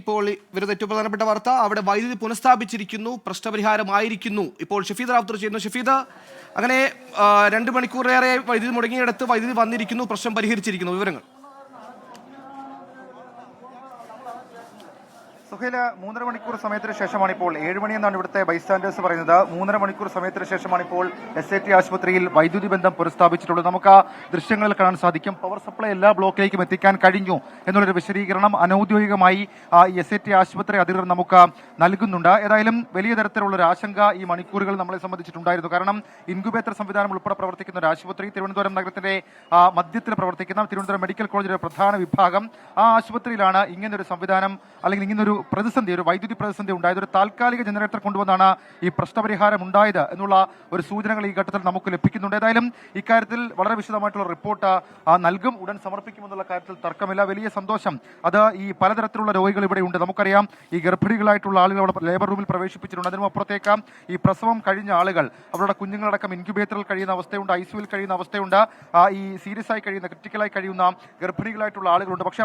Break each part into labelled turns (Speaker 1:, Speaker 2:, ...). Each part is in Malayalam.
Speaker 1: ഇപ്പോൾ ഇവരുടെ ഏറ്റവും പ്രധാനപ്പെട്ട വാർത്ത, അവിടെ വൈദ്യുതി പുനഃസ്ഥാപിച്ചിരിക്കുന്നു, പ്രശ്നപരിഹാരമായിരിക്കുന്നു. ഇപ്പോൾ ഷഫീദ് റാവുത്തർ ചെയ്യുന്നു. ഷഫീദ്, അങ്ങനെ 2 മണിക്കൂറിലേറെ വൈദ്യുതി മുടങ്ങിയിടത്ത് വൈദ്യുതി വന്നിരിക്കുന്നു, പ്രശ്നം പരിഹരിച്ചിരിക്കുന്നു. വിവരങ്ങൾ.
Speaker 2: സുഹേല, 3.5 മണിക്കൂർ സമയത്തിന് ശേഷമാണ് ഇപ്പോൾ 7 മണി എന്നാണ് ഇവിടുത്തെ ബൈസ്റ്റാൻഡേഴ്സ് പറയുന്നത്. 3.5 മണിക്കൂർ സമയത്തിന് ശേഷമാണ് ഇപ്പോൾ SAT ആശുപത്രിയിൽ വൈദ്യുതി ബന്ധം പുനഃസ്ഥാപിച്ചിട്ടുള്ളത്. നമുക്ക് ആ ദൃശ്യങ്ങളിൽ കാണാൻ സാധിക്കും. പവർ സപ്ലൈ എല്ലാ ബ്ലോക്കിലേക്കും എത്തിക്കാൻ കഴിഞ്ഞു എന്നുള്ളൊരു വിശദീകരണം അനൌദ്യോഗികമായി ഈ SAT ആശുപത്രി അധികൃതർ നമുക്ക് നൽകുന്നുണ്ട്. ഏതായാലും വലിയ തരത്തിലുള്ള ഒരു ആശങ്ക ഈ മണിക്കൂറുകൾ നമ്മളെ സംബന്ധിച്ചിട്ടുണ്ടായിരുന്നു. കാരണം ഇൻക്യുബേറ്റർ സംവിധാനം ഉൾപ്പെടെ പ്രവർത്തിക്കുന്ന ഒരു ആശുപത്രി, തിരുവനന്തപുരം നഗരത്തിന്റെ മധ്യത്തിൽ പ്രവർത്തിക്കുന്ന തിരുവനന്തപുരം മെഡിക്കൽ കോളേജിലെ പ്രധാന വിഭാഗം, ആ ആശുപത്രിയിലാണ് ഇങ്ങനൊരു സംവിധാനം അല്ലെങ്കിൽ ഇങ്ങനൊരു പ്രതിസന്ധി, ഒരു വൈദ്യുതി പ്രതിസന്ധി ഉണ്ടായത്. ഒരു താൽക്കാലിക ജനറേറ്റർ കൊണ്ടുവന്നാണ് ഈ പ്രശ്നപരിഹാരം ഉണ്ടായത് എന്നുള്ള ഒരു സൂചനകൾ ഈ ഘട്ടത്തിൽ നമുക്ക് ലഭിക്കുന്നുണ്ട്. ഏതായാലും ഇക്കാര്യത്തിൽ വളരെ വിശദമായിട്ടുള്ള റിപ്പോർട്ട് നൽകും, ഉടൻ സമർപ്പിക്കുമെന്നുള്ള കാര്യത്തിൽ തർക്കമില്ല. വലിയ സന്തോഷം. അത് ഈ പലതരത്തിലുള്ള രോഗികൾ ഇവിടെ ഉണ്ട്. നമുക്കറിയാം, ഈ ഗർഭിണികളായിട്ടുള്ള ആളുകൾ അവിടെ ലേബർ റൂമിൽ പ്രവേശിപ്പിച്ചിട്ടുണ്ട്. അതിനും അപ്പുറത്തേക്ക് ഈ പ്രസവം കഴിഞ്ഞ ആളുകൾ, അവരുടെ കുഞ്ഞുങ്ങളടക്കം ഇൻക്യുബേറ്ററിൽ കഴിയുന്ന അവസ്ഥയുണ്ട്, ICUവിൽ കഴിയുന്ന അവസ്ഥയുണ്ട്, ഈ സീരിയസ് ആയി കഴിയുന്ന, ക്രിട്ടിക്കലായി കഴിയുന്ന ഗർഭിണികളായിട്ടുള്ള ആളുകളുണ്ട്. പക്ഷേ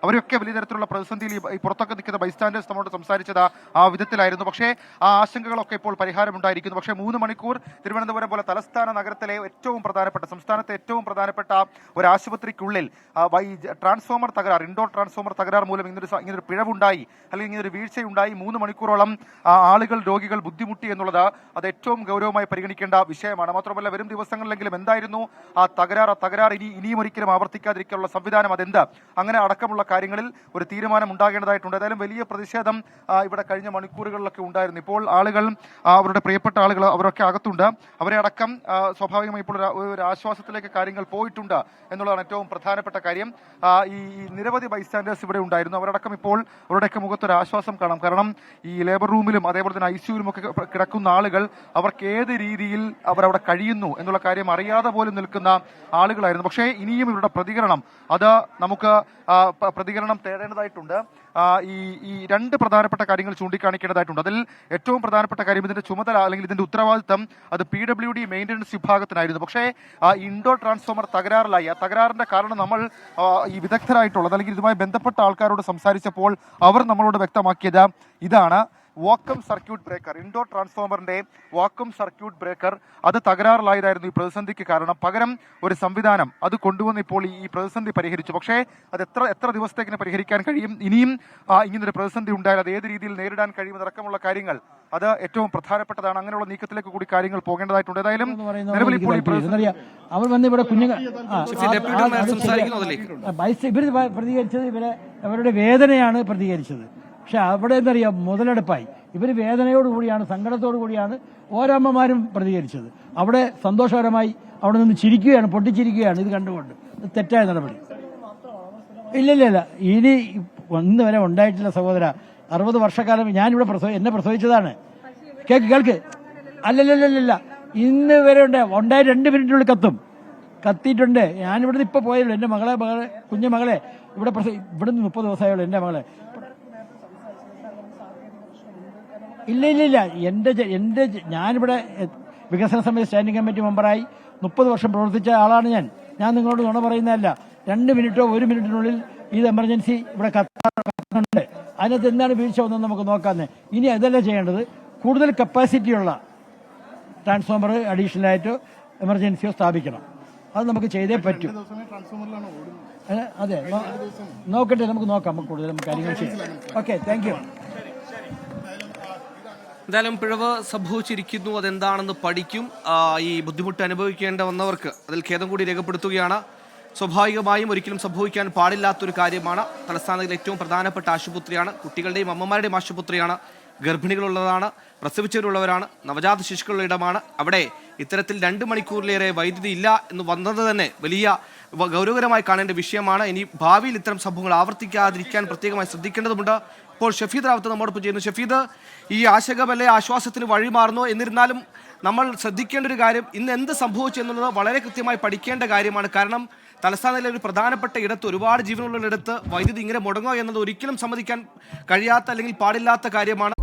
Speaker 2: അവരൊക്കെ വലിയ തരത്തിലുള്ള പ്രതിസന്ധിയിൽ ഈ പുറത്തൊക്കെ നിൽക്കുന്ന ബൈസ്റ്റാൻഡേഴ്സ് നമ്മളോട് സംസാരിച്ചത് ആ വിധത്തിലായിരുന്നു. പക്ഷേ ആ ആശങ്കകളൊക്കെ ഇപ്പോൾ പരിഹാരമുണ്ടായിരിക്കുന്നു. പക്ഷേ 3 മണിക്കൂർ തിരുവനന്തപുരം പോലെ തലസ്ഥാന നഗരത്തിലെ ഏറ്റവും പ്രധാനപ്പെട്ട, സംസ്ഥാനത്തെ ഏറ്റവും പ്രധാനപ്പെട്ട ഒരു ആശുപത്രിക്കുള്ളിൽ ട്രാൻസ്ഫോമർ തകരാർ, ഇൻഡോർ ട്രാൻസ്ഫോമർ തകരാർ മൂലം ഇങ്ങനൊരു പിഴവുണ്ടായി, അല്ലെങ്കിൽ ഇങ്ങനൊരു വീഴ്ചയുണ്ടായി, 3 മണിക്കൂറോളം ആളുകൾ, രോഗികൾ ബുദ്ധിമുട്ടി എന്നുള്ളത് അത് ഏറ്റവും ഗൗരവമായി പരിഗണിക്കേണ്ട വിഷയമാണ്. മാത്രമല്ല, വരും ദിവസങ്ങളിലെങ്കിലും എന്തായിരുന്നു ആ തകരാർ ഇനിയും ഒരിക്കലും ആവർത്തിക്കാതിരിക്കാനുള്ള സംവിധാനം അതെന്ത്, അങ്ങനെ അടക്കമുള്ള കാര്യങ്ങളിൽ ഒരു തീരുമാനം ഉണ്ടാകേണ്ടതായിട്ടുണ്ട്. ഏതായാലും വലിയ പ്രതിഷേധം ഇവിടെ കഴിഞ്ഞ മണിക്കൂറുകളിലൊക്കെ ഉണ്ടായിരുന്നു. ഇപ്പോൾ ആളുകൾ, അവരുടെ പ്രിയപ്പെട്ട ആളുകൾ, അവരൊക്കെ അകത്തുണ്ട്. അവരെ അടക്കം സ്വാഭാവികമായി ഇപ്പോൾ ഒരു ആശ്വാസത്തിലേക്ക് കാര്യങ്ങൾ പോയിട്ടുണ്ട് എന്നുള്ളതാണ് ഏറ്റവും പ്രധാനപ്പെട്ട കാര്യം. ഈ നിരവധി ബൈസ്റ്റാൻഡേഴ്സ് ഇവിടെ ഉണ്ടായിരുന്നു. അവരടക്കം ഇപ്പോൾ അവരുടെയൊക്കെ മുഖത്തൊരു ആശ്വാസം കാണാം. കാരണം ഈ ലേബർ റൂമിലും അതേപോലെ തന്നെ ICUവിലും ഒക്കെ കിടക്കുന്ന ആളുകൾ, അവർക്ക് ഏത് രീതിയിൽ അവരവിടെ കഴിയുന്നു എന്നുള്ള കാര്യം അറിയാതെ പോലും നിൽക്കുന്ന ആളുകളായിരുന്നു. പക്ഷേ ഇനിയും ഇവരുടെ പ്രതികരണം, അത് നമുക്ക് പ്രതികരണം തേടേണ്ടതായിട്ടുണ്ട്. ഈ 2 പ്രധാനപ്പെട്ട കാര്യങ്ങൾ ചൂണ്ടിക്കാണിക്കേണ്ടതായിട്ടുണ്ട്. അതിൽ ഏറ്റവും പ്രധാനപ്പെട്ട കാര്യം, ഇതിന്റെ ചുമതല അല്ലെങ്കിൽ ഇതിന്റെ ഉത്തരവാദിത്തം അത് PWD മെയിൻ്റനൻസ് വിഭാഗത്തിനായിരുന്നു. പക്ഷേ ഇൻഡോർ ട്രാൻസ്ഫോമർ തകരാറിലായി. ആ തകരാറിന്റെ കാരണം നമ്മൾ ഈ വിദഗ്ധരായിട്ടുള്ളത് അല്ലെങ്കിൽ ഇതുമായി ബന്ധപ്പെട്ട ആൾക്കാരോട് സംസാരിച്ചപ്പോൾ അവർ നമ്മളോട് വ്യക്തമാക്കിയത് ഇതാണ്: വാക്വം സർക്യൂട്ട് ബ്രേക്കർ, ഇൻഡോർ ട്രാൻസ്ഫോമറിന്റെ വാക്വം സർക്യൂട്ട് ബ്രേക്കർ അത് തകരാറിലായതായിരുന്നു ഈ പ്രതിസന്ധിക്ക് കാരണം. പകരം ഒരു സംവിധാനം അത് കൊണ്ടുവന്ന് ഇപ്പോൾ ഈ പ്രതിസന്ധി പരിഹരിച്ചു. പക്ഷേ അത് എത്ര ദിവസത്തേക്കിന് പരിഹരിക്കാൻ കഴിയും, ഇനിയും ഇങ്ങനൊരു പ്രതിസന്ധി ഉണ്ടായാൽ അത് ഏത് രീതിയിൽ നേരിടാൻ കഴിയുമെന്നടക്കമുള്ള കാര്യങ്ങൾ അത് ഏറ്റവും പ്രധാനപ്പെട്ടതാണ്. അങ്ങനെയുള്ള നീക്കത്തിലേക്ക് കൂടി കാര്യങ്ങൾ പോകേണ്ടതായിട്ടുണ്ട്. ഏതായാലും നിലവിൽ ഇപ്പോൾ
Speaker 3: അവർ വന്ന് ഇവിടെ കുഞ്ഞുങ്ങൾ പ്രതികരിച്ചത് അവരുടെ വേദനയാണ് പ്രതികരിച്ചത്. പക്ഷെ അവിടെ എന്തറിയാം, മുതലെടുപ്പായി. ഇവർ വേദനയോടുകൂടിയാണ്, സങ്കടത്തോടു കൂടിയാണ് ഓരോ അമ്മമാരും പ്രതികരിച്ചത്. അവിടെ സന്തോഷകരമായി അവിടെ നിന്ന് ചിരിക്കുകയാണ്, പൊട്ടിച്ചിരിക്കുകയാണ് ഇത് കണ്ടുകൊണ്ട്. തെറ്റായ നടപടി. ഇല്ല, ഇനി ഒന്നും വരെ ഉണ്ടായിട്ടില്ല സഹോദര. 60 വർഷക്കാലം ഞാനിവിടെ എന്നെ പ്രസവിച്ചതാണ്. കേൾക്ക്. അല്ലല്ല, ഇന്ന് വരെ ഉണ്ടായി 2 മിനിറ്റിനുള്ളിൽ കത്തിയിട്ടുണ്ട്. ഞാനിവിടുന്ന് ഇപ്പൊ പോയുള്ളൂ. എന്റെ കുഞ്ഞു മകളെ ഇവിടുന്ന് 30 ദിവസമായുള്ളൂ. എന്റെ മകളെ ഇല്ല, എന്റെ ഞാനിവിടെ വികസന സമിതി സ്റ്റാൻഡിംഗ് കമ്മിറ്റി മെമ്പറായി 30 വർഷം പ്രവർത്തിച്ച ആളാണ് ഞാൻ നിങ്ങളോട് നുണ പറയുന്നതല്ല. 2 മിനിറ്റോ 1 മിനിറ്റിനുള്ളിൽ ഇത് എമർജൻസി ഇവിടെ കത്തുന്നുണ്ട്. അതിനകത്ത് എന്താണ് വീഴ്ച വന്നത് നമുക്ക് നോക്കാമെന്ന്. ഇനി അതല്ല ചെയ്യേണ്ടത്, കൂടുതൽ കപ്പാസിറ്റിയുള്ള ട്രാൻസ്ഫോമർ അഡീഷണലായിട്ടോ എമർജൻസിയോ സ്ഥാപിക്കണം. അത് നമുക്ക് ചെയ്തേ പറ്റൂ. അതെ, നോക്കട്ടെ, നമുക്ക് നോക്കാം. നമുക്ക് കൂടുതൽ കാര്യങ്ങൾ ചെയ്യാം. Okay, thank you.
Speaker 1: എന്തായാലും പിഴവ് സംഭവിച്ചിരിക്കുന്നു, അതെന്താണെന്ന് പഠിക്കും. ഈ ബുദ്ധിമുട്ട് അനുഭവിക്കേണ്ട വന്നവർക്ക് അതിൽ ഖേദം കൂടി രേഖപ്പെടുത്തുകയാണ്. സ്വാഭാവികമായും ഒരിക്കലും സംഭവിക്കാൻ പാടില്ലാത്തൊരു കാര്യമാണ്. തലസ്ഥാനത്തിലെ ഏറ്റവും പ്രധാനപ്പെട്ട ആശുപത്രിയാണ്, കുട്ടികളുടെയും അമ്മമാരുടെയും ആശുപത്രിയാണ്, ഗർഭിണികളുള്ളതാണ്, പ്രസവിച്ചവരുള്ളവരാണ്, നവജാത ശിശുക്കളുടെ ഇടമാണ്. അവിടെ ഇത്തരത്തിൽ 2 മണിക്കൂറിലേറെ വൈദ്യുതി ഇല്ല എന്ന് വന്നത് തന്നെ വലിയ ഗൗരവകരമായി കാണേണ്ട വിഷയമാണ്. ഇനി ഭാവിയിൽ ഇത്തരം സംഭവങ്ങൾ ആവർത്തിക്കാതിരിക്കാൻ പ്രത്യേകമായി ശ്രദ്ധിക്കേണ്ടതുണ്ട്. ഇപ്പോൾ ഷഫീദ് റാവുത്തർ നമ്മോടൊപ്പം ചെയ്യുന്നു. ഷഫീദ്, ഈ ആശങ്കമല്ലേ ആശ്വാസത്തിന് വഴിമാറുന്നു. എന്നിരുന്നാലും നമ്മൾ ശ്രദ്ധിക്കേണ്ട ഒരു കാര്യം, ഇന്ന് എന്ത് സംഭവിച്ചു എന്നുള്ളത് വളരെ കൃത്യമായി പഠിക്കേണ്ട കാര്യമാണ്. കാരണം തലസ്ഥാനത്തിലെ ഒരു പ്രധാനപ്പെട്ട ഇടത്ത്, ഒരുപാട് ജീവനുള്ള ഇടത്ത് വൈദ്യുതി ഇങ്ങനെ മുടങ്ങുക എന്നത് ഒരിക്കലും സമ്മതിക്കാൻ കഴിയാത്ത അല്ലെങ്കിൽ പാടില്ലാത്ത കാര്യമാണ്.